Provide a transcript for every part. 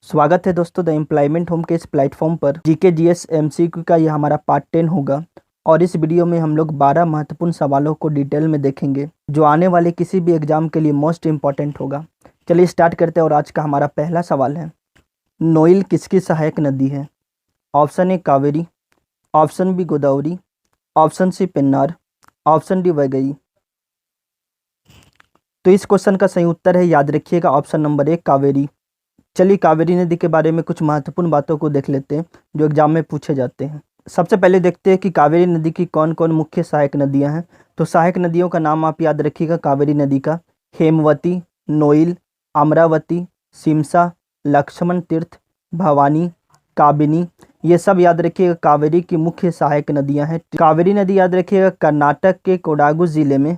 स्वागत है दोस्तों द एम्प्लॉयमेंट होम के इस प्लेटफॉर्म पर। जीके जीएस एमसीक्यू का यह हमारा पार्ट 10 होगा और इस वीडियो में हम लोग 12 महत्वपूर्ण सवालों को डिटेल में देखेंगे जो आने वाले किसी भी एग्जाम के लिए मोस्ट इंपॉर्टेंट होगा। चलिए स्टार्ट करते हैं और आज का हमारा पहला सवाल है, नोइल किसकी सहायक नदी है? Option A Kaveri, option B Godavari, option C Pennar, option D Vaigai. तो इस क्वेश्चन का सही उत्तर है, याद रखिएगा, ऑप्शन नंबर 1 कावेरी। चलिए कावेरी नदी के बारे में कुछ महत्वपूर्ण बातों को देख लेते हैं जो एग्जाम में पूछे जाते हैं। सबसे पहले देखते हैं कि कावेरी नदी की कौन कौन मुख्य सहायक नदियां हैं। तो सहायक नदियों का नाम आप याद रखिएगा कावेरी नदी का, हेमवती, नोइल, अमरावती, सिमसा, लक्ष्मण तीर्थ, भवानी, काबिनी, ये सब याद रखिएगा कावेरी की मुख्य सहायक नदियां हैं। कावेरी नदी याद रखिएगा कर्नाटक के कोडागु जिले में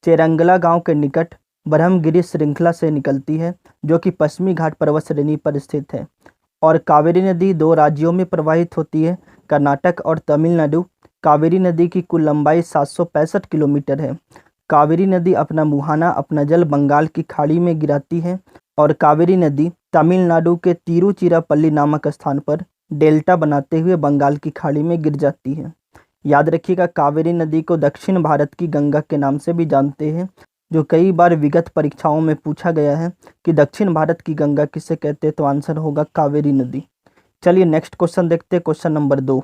चेरंगला गांव के निकट ब्रह्मगिरी श्रृंखला से निकलती है जो कि पश्चिमी घाट पर्वत श्रेणी पर स्थित है। और कावेरी नदी 2 राज्यों में प्रवाहित होती है, कर्नाटक और तमिलनाडु। कावेरी नदी की कुल लंबाई 765 किलोमीटर है। कावेरी नदी अपना जल बंगाल की खाड़ी में गिराती है और कावेरी नदी तमिलनाडु के तिरुचिरापल्ली नामक स्थान पर डेल्टा बनाते हुए बंगाल की खाड़ी में गिर जाती है। याद रखिएगा कावेरी नदी को दक्षिण भारत की गंगा के नाम से भी जानते हैं, जो कई बार विगत परीक्षाओं में पूछा गया है कि दक्षिण भारत की गंगा किसे कहते हैं, तो आंसर होगा कावेरी नदी। चलिए नेक्स्ट क्वेश्चन देखते हैं, क्वेश्चन नंबर 2।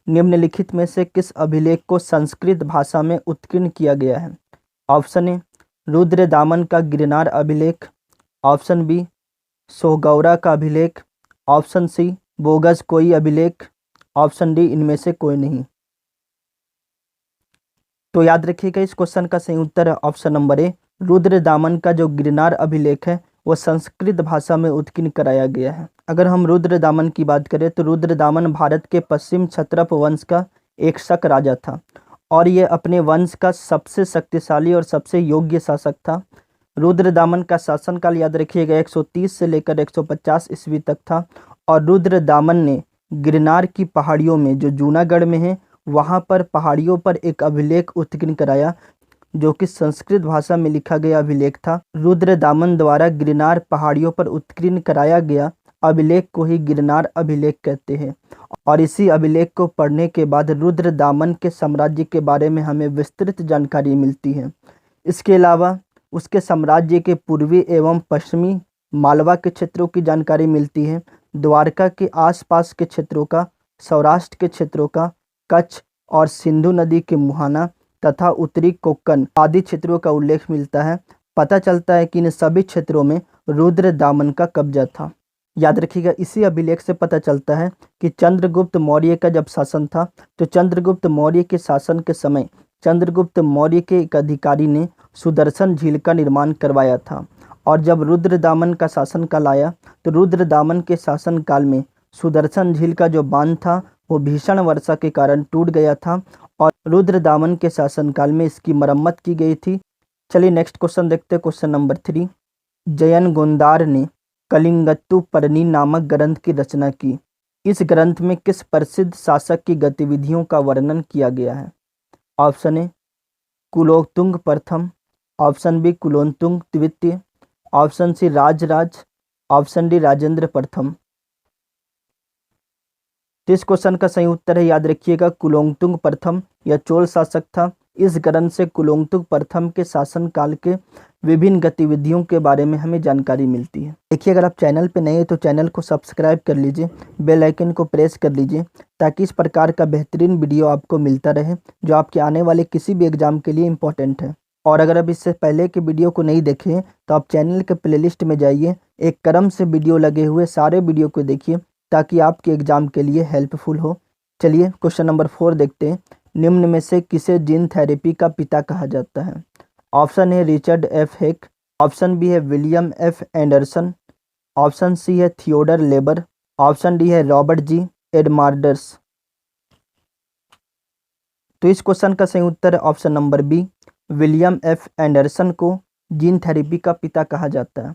निम्नलिखित में से किस अभिलेख को संस्कृत भाषा में उत्कीर्ण किया गया है? ऑप्शन ए रुद्र दामन का गिरनार अभिलेख, ऑप्शन बी सोहगौरा का अभिलेख, ऑप्शन सी बोगस कोई अभिलेख, ऑप्शन डी इनमें से कोई नहीं। तो याद रखिएगा इस क्वेश्चन का सही उत्तर है ऑप्शन नंबर ए, रुद्र दामन का जो गिरनार अभिलेख है वो संस्कृत भाषा में उत्कीर्ण कराया गया है। अगर हम रुद्र दामन की बात करें तो रुद्र दामन भारत के पश्चिम क्षत्रप वंश का एक शक राजा था और ये अपने वंश का सबसे शक्तिशाली और सबसे योग्य शासक था। रुद्र दामन का शासनकाल याद रखिएगा 130 से लेकर 150 ईस्वी तक था और रुद्र दामन ने गिरनार की पहाड़ियों में जो जूनागढ़ में है वहाँ पर पहाड़ियों पर एक अभिलेख उत्कीर्ण कराया जो कि संस्कृत भाषा में लिखा गया अभिलेख था। रुद्र दामन द्वारा गिरनार पहाड़ियों पर उत्कीर्ण कराया गया अभिलेख को ही गिरनार अभिलेख कहते हैं और इसी अभिलेख को पढ़ने के बाद रुद्र दामन के साम्राज्य के बारे में हमें विस्तृत जानकारी मिलती है। इसके अलावा उसके साम्राज्य के पूर्वी एवं पश्चिमी मालवा के क्षेत्रों की जानकारी मिलती है, द्वारका के आसपास के क्षेत्रों का, सौराष्ट्र के क्षेत्रों का, कच्छ और सिंधु नदी के मुहाना तथा उत्तरी कोंकण आदि क्षेत्रों का उल्लेख मिलता है। पता चलता है कि इन सभी क्षेत्रों में रुद्र दामन का कब्जा था। याद रखिएगा इसी अभिलेख से पता चलता है कि चंद्रगुप्त मौर्य का जब शासन था तो चंद्रगुप्त मौर्य के शासन के समय चंद्रगुप्त मौर्य के एक अधिकारी ने सुदर्शन झील का निर्माण करवाया था और जब रुद्र दामन का शासनकाल आया तो रुद्र दामन के शासनकाल में सुदर्शन झील का जो बांध था वो भीषण वर्षा के कारण टूट गया था और रुद्र दामन के शासनकाल में इसकी मरम्मत की गई थी। चलिए नेक्स्ट क्वेश्चन देखते हैं, क्वेश्चन नंबर 3। जयन गोंदार ने कलिंगत्तु परनी नामक ग्रंथ की रचना की। इस ग्रंथ में किस प्रसिद्ध शासक की गतिविधियों का वर्णन किया गया है? ऑप्शन ए कुलोत्तुंग प्रथम, ऑप्शन बी कुलोत्तुंग द्वितीय, option C Rajaraja, option D Rajendra प्रथम। तो इस क्वेश्चन का सही उत्तर है, याद रखिएगा, कुलोत्तुंग प्रथम यह चोल शासक था। इस ग्रंथ से कुलोत्तुंग प्रथम के शासनकाल के विभिन्न गतिविधियों के बारे में हमें जानकारी मिलती है। देखिए अगर आप चैनल पे नए हैं तो चैनल को सब्सक्राइब कर लीजिए, बेल आइकन को प्रेस कर लीजिए ताकि इस प्रकार का बेहतरीन वीडियो आपको मिलता रहे जो आपके आने वाले किसी भी एग्जाम के लिए इम्पोर्टेंट है। और अगर आप इससे पहले के वीडियो को नहीं देखें तो आप चैनल के प्लेलिस्ट में जाइए, एक क्रम से वीडियो लगे हुए सारे वीडियो को देखिए ताकि आपके एग्जाम के लिए हेल्पफुल हो। चलिए क्वेश्चन नंबर 4 देखते हैं। निम्न में से किसे जीन थेरेपी का पिता कहा जाता है? Option A Richard F Heck, option B है William F Anderson, option C है थियोडर लेबर, ऑप्शन डी है रॉबर्ट जी एडमार्डर्स। तो इस क्वेश्चन का सही उत्तर है option number B, William F Anderson को जीन थेरेपी का पिता कहा जाता है।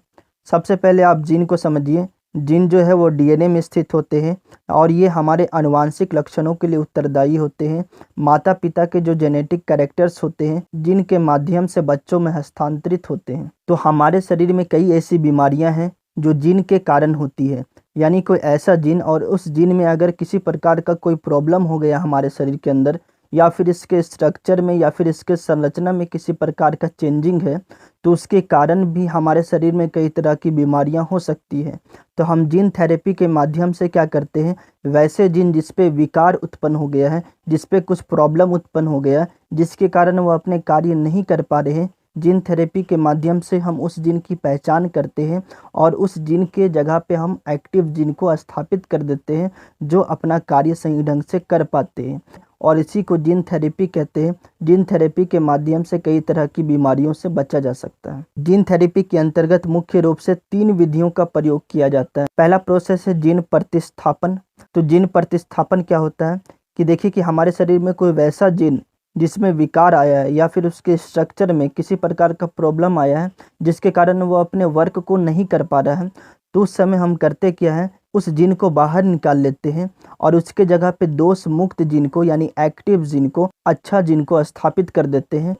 सबसे पहले आप जीन को समझिए। जीन जो है वो डीएनए में स्थित होते हैं और ये हमारे आनुवांशिक लक्षणों के लिए उत्तरदायी होते हैं। माता पिता के जो जेनेटिक कैरेक्टर्स होते हैं जिनके माध्यम से बच्चों में हस्तांतरित होते हैं। तो हमारे शरीर में कई ऐसी बीमारियां हैं जो जीन के कारण होती है, यानी कोई ऐसा जीन, और उस जीन में अगर किसी प्रकार का कोई प्रॉब्लम हो गया हमारे शरीर के अंदर, या फिर इसके स्ट्रक्चर में या फिर इसके संरचना में किसी प्रकार का चेंजिंग है, तो उसके कारण भी हमारे शरीर में कई तरह की बीमारियां हो सकती है। तो हम जीन थेरेपी के माध्यम से क्या करते हैं, वैसे जीन जिस पे विकार उत्पन्न हो गया है, जिस पे कुछ प्रॉब्लम उत्पन्न हो गया है, जिसके कारण वो अपने कार्य नहीं कर पा रहे हैं, जीन थेरेपी के माध्यम से हम उस जीन की पहचान करते हैं और उस जीन के जगह पे हम एक्टिव जीन को स्थापित कर देते हैं, जो अपना कार्य सही ढंग से कर पाते हैं, और इसी को जीन थेरेपी कहते हैं। जीन थेरेपी के माध्यम से कई तरह की बीमारियों से बचा जा सकता है। जीन थेरेपी के अंतर्गत मुख्य रूप से 3 विधियों का प्रयोग किया जाता है। पहला प्रोसेस है जीन प्रतिस्थापन। तो जीन प्रतिस्थापन क्या होता है कि देखिए कि हमारे शरीर में कोई वैसा जीन जिसमें विकार आया है, या फिर उसके स्ट्रक्चर में किसी प्रकार का प्रॉब्लम आया है, जिसके कारण वो अपने वर्क को नहीं कर पा रहा है, तो उस समय हम करते क्या है, उस जीन को बाहर निकाल लेते हैं और उसके जगह पे दोष मुक्त जीन को, यानी एक्टिव जीन को, अच्छा जीन को स्थापित कर देते हैं।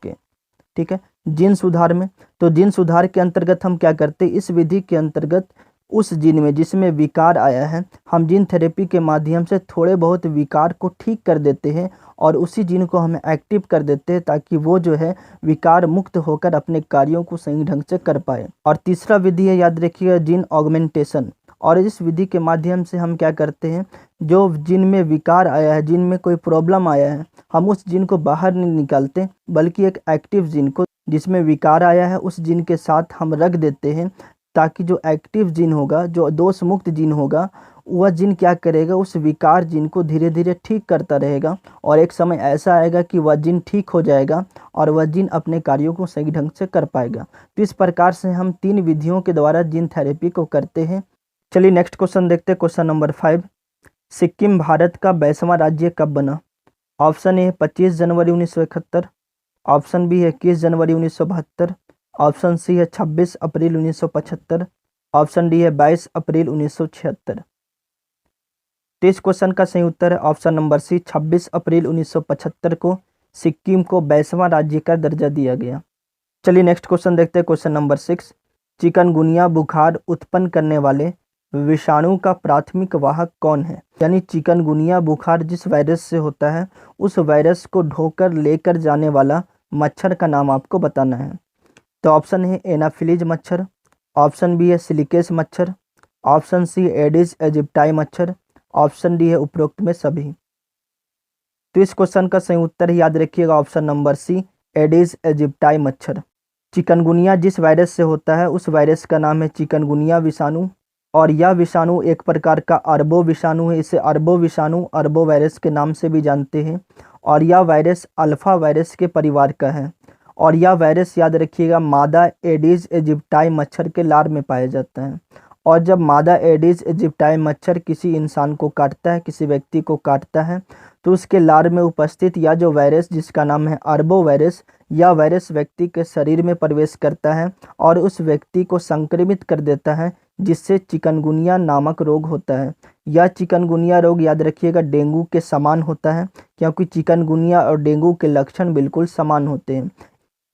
ठीक है। जीन सुधार में, तो जीन सुधार के अंतर्गत हम क्या करते हैं, इस विधि के अंतर्गत उस जीन में जिसमें विकार आया है, हम जीन थेरेपी के माध्यम से थोड़े बहुत विकार को ठीक कर देते हैं और उसी जीन को हम एक्टिव कर देते हैं, ताकि वो जो है विकार मुक्त होकर अपने कार्यों को सही ढंग से कर पाए। और तीसरा विधि है, याद रखिएगा, जीन ऑगमेंटेशन। और इस विधि के माध्यम से हम क्या करते हैं, जो जीन में विकार आया है, जीन में कोई प्रॉब्लम आया है, हम उस जीन को बाहर नहीं निकालते, बल्कि एक एक्टिव जीन को, जिसमें विकार आया है, उस जीन के साथ हम रख देते हैं, ताकि जो एक्टिव जीन होगा, जो दोष मुक्त जीन होगा, वह जीन क्या करेगा, उस विकार जीन को धीरे धीरे ठीक करता रहेगा, और एक समय ऐसा आएगा कि वह जीन ठीक हो जाएगा और वह जीन अपने कार्यों को सही ढंग से कर पाएगा। तो इस प्रकार से हम 3 विधियों के द्वारा जीन थेरेपी को करते हैं। चलिए नेक्स्ट क्वेश्चन देखते हैं, क्वेश्चन नंबर 5। सिक्किम भारत का 22वां राज्य कब बना? ऑप्शन ए है 25 जनवरी 1971, ऑप्शन बी है 21 जनवरी 1972, ऑप्शन सी है 26 अप्रैल 1975, ऑप्शन डी है 22 अप्रैल 1976। तो इस क्वेश्चन का सही उत्तर है ऑप्शन नंबर सी, 26 अप्रैल 1975 को सिक्किम को 22वां राज्य का दर्जा दिया गया। चलिए नेक्स्ट क्वेश्चन देखते हैं, क्वेश्चन नंबर 6। चिकनगुनिया बुखार उत्पन्न करने वाले विषाणु का प्राथमिक वाहक कौन है? यानी चिकनगुनिया बुखार जिस वायरस से होता है, उस वायरस को ढोकर लेकर जाने वाला मच्छर का नाम आपको बताना है। तो ऑप्शन है एनाफिलीज मच्छर, ऑप्शन बी है सिलिकेस मच्छर, ऑप्शन सी एडिस एजिप्टाई मच्छर, ऑप्शन डी है उपरोक्त में सभी। तो इस क्वेश्चन का सही उत्तर याद रखिएगा option number C, Aedes aegypti मच्छर। चिकनगुनिया जिस वायरस से होता है, उस वायरस का नाम है चिकनगुनिया विषाणु, और यह विषाणु एक प्रकार का अरबो विषाणु है। इसे अरबो विषाणु, अरबो वायरस के नाम से भी जानते हैं, और यह वायरस अल्फा वायरस के परिवार का है, और यह वायरस याद रखिएगा मादा एडिस एजिप्टाई मच्छर के लार में पाया जाता है। और जब मादा एडिस एजिप्टाई मच्छर किसी इंसान को काटता है, किसी व्यक्ति को काटता है, तो उसके लार में उपस्थित यह जो वायरस, जिसका नाम है अरबो वायरस, यह वायरस व्यक्ति के शरीर में प्रवेश करता है और उस व्यक्ति को संक्रमित कर देता है, जिससे चिकनगुनिया नामक रोग होता है। यह चिकनगुनिया रोग याद रखिएगा डेंगू के समान होता है, क्योंकि चिकनगुनिया और डेंगू के लक्षण बिल्कुल समान होते हैं।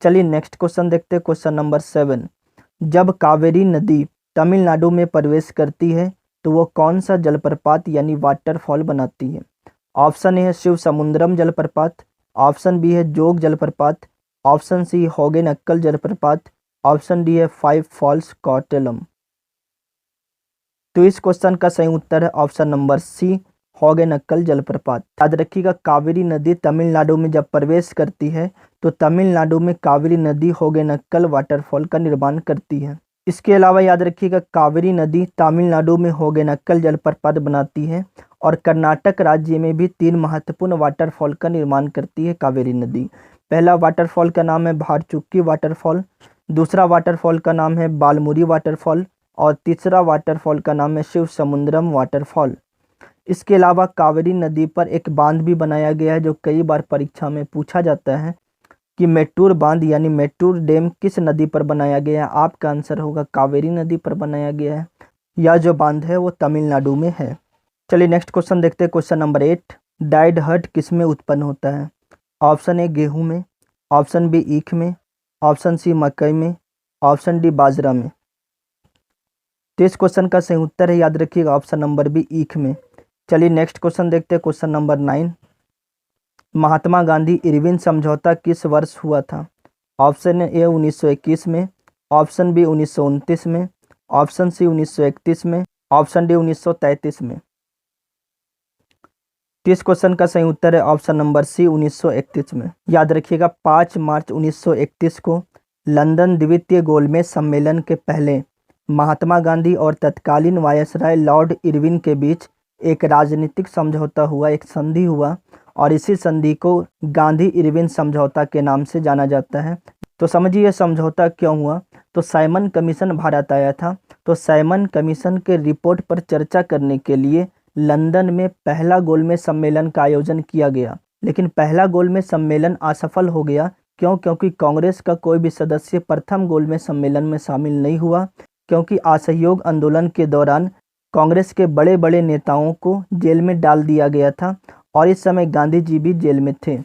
चलिए नेक्स्ट क्वेश्चन देखते हैं, क्वेश्चन नंबर 7। जब कावेरी नदी तमिलनाडु में प्रवेश करती है, तो वो कौन सा जलप्रपात यानी वाटरफॉल बनाती है? ऑप्शन ए है शिव समुद्रम जलप्रपात, ऑप्शन बी है जोग जलप्रपात, ऑप्शन सी होगेनक्कल जलप्रपात, ऑप्शन डी है 5 फॉल्स कॉटेलम। तो इस क्वेश्चन का सही उत्तर है ऑप्शन नंबर सी, होगेनक्कल जलप्रपात। याद रखिएगा कावेरी नदी तमिलनाडु में जब प्रवेश करती है, तो तमिलनाडु में कावेरी नदी होगेनक्कल वाटरफॉल का निर्माण करती है। इसके अलावा याद रखिएगा कावेरी नदी तमिलनाडु में होगेनक्कल जलप्रपात बनाती है, और कर्नाटक राज्य में भी 3 महत्वपूर्ण वाटरफॉल का निर्माण करती है कावेरी नदी। पहला वाटरफॉल का नाम है भाड़चुक्की वाटरफॉल, दूसरा वाटरफॉल का नाम है बालमुरी वाटरफॉल, और तीसरा वाटरफॉल का नाम है शिव समुद्रम वाटरफॉल। इसके अलावा कावेरी नदी पर एक बांध भी बनाया गया है, जो कई बार परीक्षा में पूछा जाता है कि मेट्टूर बांध यानी मेट्टूर डैम किस नदी पर बनाया गया है? आपका आंसर होगा कावेरी नदी पर बनाया गया है। यह जो बांध है वो तमिलनाडु में है। चलिए नेक्स्ट क्वेश्चन देखते हैं, क्वेश्चन नंबर 8। डाइड हर्ट किस में उत्पन्न होता है? ऑप्शन ए गेहूं में, ऑप्शन बी ईख में, ऑप्शन सी मकई में, ऑप्शन डी बाजरा में। तो इस क्वेश्चन का सही उत्तर है, याद रखिएगा, ऑप्शन नंबर बी, ईख में। चलिए नेक्स्ट क्वेश्चन देखते हैं, question number 9। Mahatma Gandhi Irwin समझौता किस वर्ष हुआ था? ऑप्शन ए 1921 में, ऑप्शन बी 1929 में, ऑप्शन सी 1931 में, ऑप्शन डी 1933 में। तो इस क्वेश्चन का सही उत्तर है ऑप्शन नंबर सी, 1931 में। याद रखिएगा, 5 मार्च 1931 को लंदन द्वितीय गोलमेज सम्मेलन के पहले महात्मा गांधी और तत्कालीन वायसराय लॉर्ड इरविन के बीच एक राजनीतिक समझौता हुआ, एक संधि हुआ, और इसी संधि को गांधी इरविन समझौता के नाम से जाना जाता है। तो समझिए यह समझौता क्यों हुआ। तो साइमन कमीशन भारत आया था, तो साइमन कमीशन के रिपोर्ट पर चर्चा करने के लिए लंदन में पहला गोलमेज सम्मेलन का आयोजन किया गया, लेकिन पहला गोलमेज सम्मेलन असफल हो गया। क्यों? क्योंकि कांग्रेस का कोई भी सदस्य प्रथम गोलमेज सम्मेलन में शामिल नहीं हुआ, क्योंकि असहयोग आंदोलन के दौरान कांग्रेस के बड़े बड़े नेताओं को जेल में डाल दिया गया था, और इस समय गांधी जी भी जेल में थे।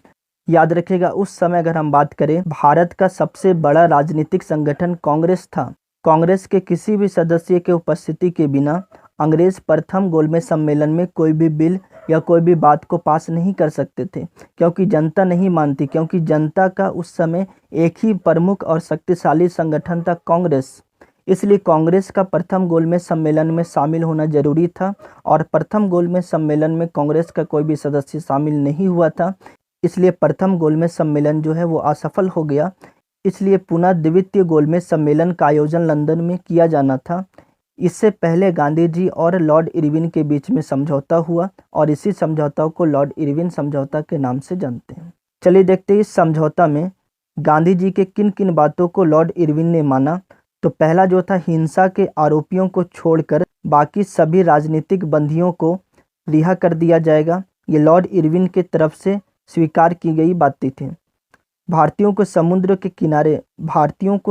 याद रखिएगा, उस समय अगर हम बात करें, भारत का सबसे बड़ा राजनीतिक संगठन कांग्रेस था। कांग्रेस के किसी भी सदस्य के उपस्थिति के बिना अंग्रेज प्रथम गोलमेज सम्मेलन में कोई भी बिल या कोई भी बात को पास नहीं कर सकते थे, क्योंकि जनता नहीं मानती, क्योंकि जनता का उस समय एक ही प्रमुख और शक्तिशाली संगठन था, कांग्रेस। इसलिए कांग्रेस का प्रथम गोलमेज सम्मेलन में शामिल होना जरूरी था, और प्रथम गोलमेज सम्मेलन में कांग्रेस का कोई भी सदस्य शामिल नहीं हुआ था, इसलिए प्रथम गोलमेज सम्मेलन जो है वो असफल हो गया। इसलिए पुनः द्वितीय गोलमेज सम्मेलन का आयोजन लंदन में किया जाना था। इससे पहले गांधी जी और लॉर्ड इरविन के बीच में समझौता हुआ, और इसी समझौता को लॉर्ड इरविन समझौता के नाम से जानते हैं। चलिए देखते हैं इस समझौता में गांधी जी के किन किन बातों को लॉर्ड इरविन ने माना। तो पहला जो था, हिंसा के आरोपियों को छोड़कर बाकी सभी राजनीतिक बंदियों को रिहा कर दिया जाएगा। ये लॉर्ड इरविन की तरफ से स्वीकार की गई बातें थी। भारतीयों को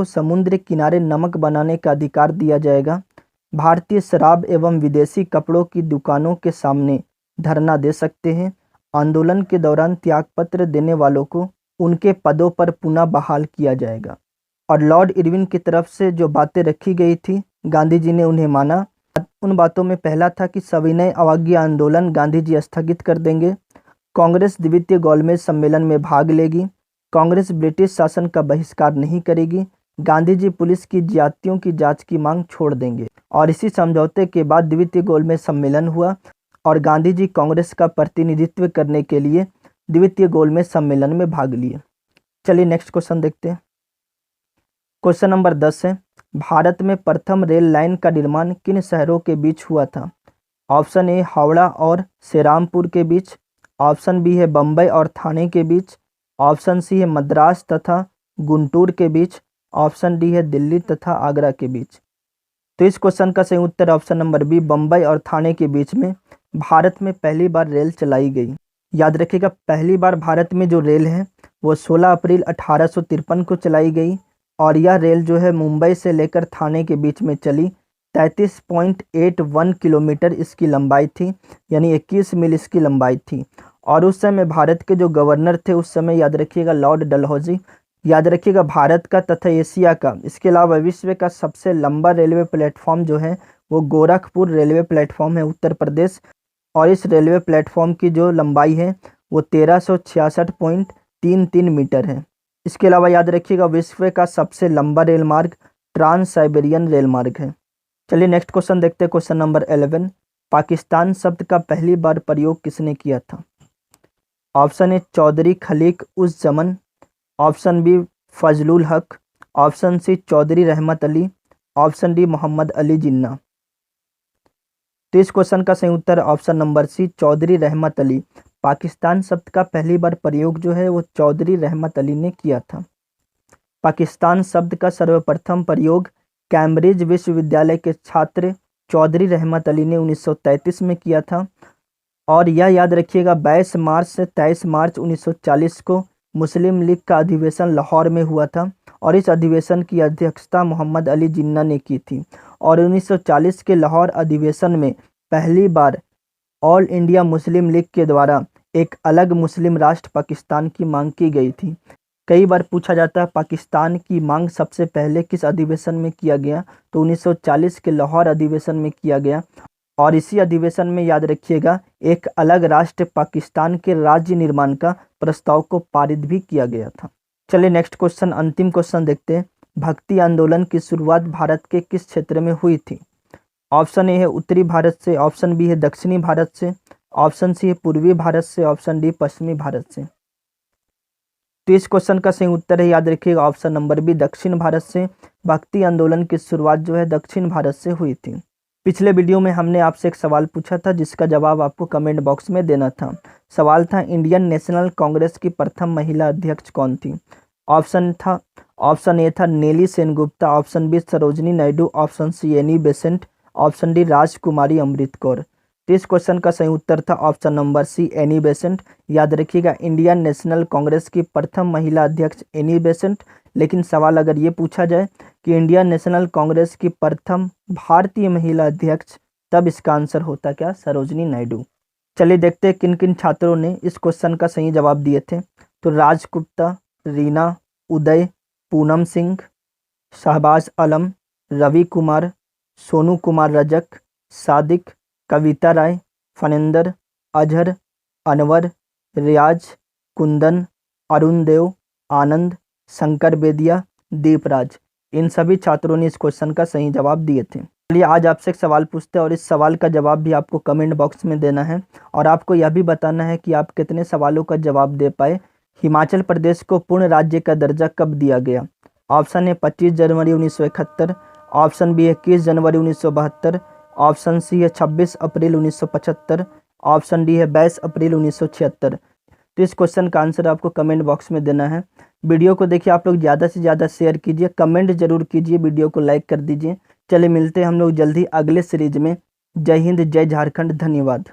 समुद्र किनारे नमक बनाने का अधिकार दिया जाएगा। भारतीय शराब एवं विदेशी कपड़ों की दुकानों के सामने धरना दे सकते हैं। आंदोलन के दौरान त्यागपत्र देने वालों को उनके पदों पर पुनः बहाल किया जाएगा। और लॉर्ड इरविन की तरफ से जो बातें रखी गई थी, गांधी जी ने उन्हें माना। उन बातों में पहला था कि सविनय अवज्ञा आंदोलन गांधी जी स्थगित कर देंगे। कांग्रेस द्वितीय गोलमेज सम्मेलन में भाग लेगी। कांग्रेस ब्रिटिश शासन का बहिष्कार नहीं करेगी। गांधी जी पुलिस की ज्यादतियों की जांच की मांग छोड़ देंगे। और इसी समझौते के बाद द्वितीय गोलमेज सम्मेलन हुआ, और गांधी जी कांग्रेस का प्रतिनिधित्व करने के लिए द्वितीय गोलमेज सम्मेलन में भाग लिए। चलिए नेक्स्ट क्वेश्चन देखते हैं। क्वेश्चन नंबर 10 है, भारत में प्रथम रेल लाइन का निर्माण किन शहरों के बीच हुआ था? ऑप्शन ए हावड़ा और श्रीरामपुर के बीच, ऑप्शन बी है बम्बई और ठाणे के बीच, ऑप्शन सी है मद्रास तथा गुंटूर के बीच, ऑप्शन डी है दिल्ली तथा आगरा के बीच। तो इस क्वेश्चन का सही उत्तर ऑप्शन नंबर बी, बम्बई और ठाणे के बीच में भारत में पहली बार रेल चलाई गई। याद रखिएगा, पहली बार भारत में जो रेल है वो 16 अप्रैल 1853 को चलाई गई, और यह रेल जो है मुंबई से लेकर ठाणे के बीच में चली। 33.81 किलोमीटर इसकी लंबाई थी, यानी 21 मील इसकी लंबाई थी। और उस समय भारत के जो गवर्नर थे उस समय, याद रखिएगा, लॉर्ड डलहौजी। याद रखिएगा, भारत का तथा एशिया का, इसके अलावा विश्व का सबसे लंबा रेलवे प्लेटफॉर्म जो है वो गोरखपुर रेलवे प्लेटफॉर्म है, उत्तर प्रदेश। और इस रेलवे प्लेटफॉर्म की जो लंबाई है वो 1366.33 मीटर है। इसके अलावा याद रखिएगा, विश्व का सबसे लंबा रेल मार्ग ट्रांस साइबेरियन रेल मार्ग है। चलिए नेक्स्ट क्वेश्चन देखते हैं, क्वेश्चन नंबर 11। पाकिस्तान शब्द का पहली बार प्रयोग किसने किया था? ऑप्शन ए चौधरी खलीक उस जमन, ऑप्शन बी फजलुल हक, ऑप्शन सी चौधरी रहमत अली, ऑप्शन डी मोहम्मद अली जिन्ना। तो इस क्वेश्चन का सही उत्तर ऑप्शन नंबर सी, चौधरी रहमत अली। पाकिस्तान शब्द का पहली बार प्रयोग जो है वो चौधरी रहमत अली ने किया था। पाकिस्तान शब्द का सर्वप्रथम प्रयोग कैम्ब्रिज विश्वविद्यालय के छात्र चौधरी रहमत अली ने 1933 में किया था। और यह याद रखिएगा, 22 मार्च से 23 मार्च 1940 को मुस्लिम लीग का अधिवेशन लाहौर में हुआ था, और इस अधिवेशन की अध्यक्षता मोहम्मद अली जिन्ना ने की थी। और 1940 के लाहौर अधिवेशन में पहली बार ऑल इंडिया मुस्लिम लीग के द्वारा एक अलग मुस्लिम राष्ट्र पाकिस्तान की मांग की गई थी। कई बार पूछा जाता है पाकिस्तान की मांग सबसे पहले किस अधिवेशन में किया गया, तो 1940 के लाहौर अधिवेशन में किया गया। और इसी अधिवेशन में याद रखिएगा एक अलग राष्ट्र पाकिस्तान के राज्य निर्माण का प्रस्ताव को पारित भी किया गया था। चलिए नेक्स्ट क्वेश्चन, अंतिम क्वेश्चन देखते हैं। भक्ति आंदोलन की शुरुआत भारत के किस क्षेत्र में हुई थी? ऑप्शन ए है उत्तरी भारत से, ऑप्शन बी है दक्षिणी भारत से, ऑप्शन सी है पूर्वी भारत से, ऑप्शन डी पश्चिमी भारत से। तो इस क्वेश्चन का सही उत्तर है, याद रखिएगा ऑप्शन नंबर बी, दक्षिण भारत से। भक्ति आंदोलन की शुरुआत जो है दक्षिण भारत से हुई थी। पिछले वीडियो में हमने आपसे एक सवाल पूछा था जिसका जवाब आपको कमेंट बॉक्स में देना था। सवाल था इंडियन नेशनल कांग्रेस की प्रथम महिला अध्यक्ष कौन थी? ऑप्शन ए था Nellie Sengupta, option B Sarojini Naidu, option C Annie Besant, option D Rajkumari Amrit Kaur. तो इस क्वेश्चन का सही उत्तर था option number C, Annie Besant. याद रखिएगा इंडियन नेशनल कांग्रेस की प्रथम महिला अध्यक्ष एनी बेसेंट। लेकिन सवाल अगर ये पूछा जाए कि इंडियन नेशनल कांग्रेस की प्रथम भारतीय महिला अध्यक्ष, तब इसका आंसर होता क्या? सरोजनी नायडू। चलिए देखते हैं किन किन छात्रों ने इस क्वेश्चन का सही जवाब दिए थे। तो राज गुप्ता, रीना, उदय, पूनम सिंह, शहबाज आलम, रवि कुमार, सोनू कुमार रजक, सादिक, कविता राय, फनिंदर, अजहर, अनवर, रियाज, कुंदन, अरुण देव, आनंद, शंकर बेदिया, दीपराज। इन सभी छात्रों ने इस क्वेश्चन का सही जवाब दिए थे। चलिए आज आपसे एक सवाल पूछते हैं और इस सवाल का जवाब भी आपको कमेंट बॉक्स में देना है और आपको यह भी बताना है कि आप कितने सवालों का जवाब दे पाए। हिमाचल प्रदेश को पूर्ण राज्य का दर्जा कब दिया गया? ऑप्शन ए 25 जनवरी 1971, ऑप्शन बी 21 जनवरी 1972, ऑप्शन सी है 26 अप्रैल 1975, ऑप्शन डी है 22 अप्रैल 1976। तो इस क्वेश्चन का आंसर आपको कमेंट बॉक्स में देना है। वीडियो को देखिए आप लोग ज़्यादा से ज़्यादा शेयर कीजिए, कमेंट जरूर कीजिए, वीडियो को लाइक कर दीजिए। चलिए मिलते हैं हम लोग जल्दी अगले सीरीज में। जय हिंद, जय झारखंड, धन्यवाद।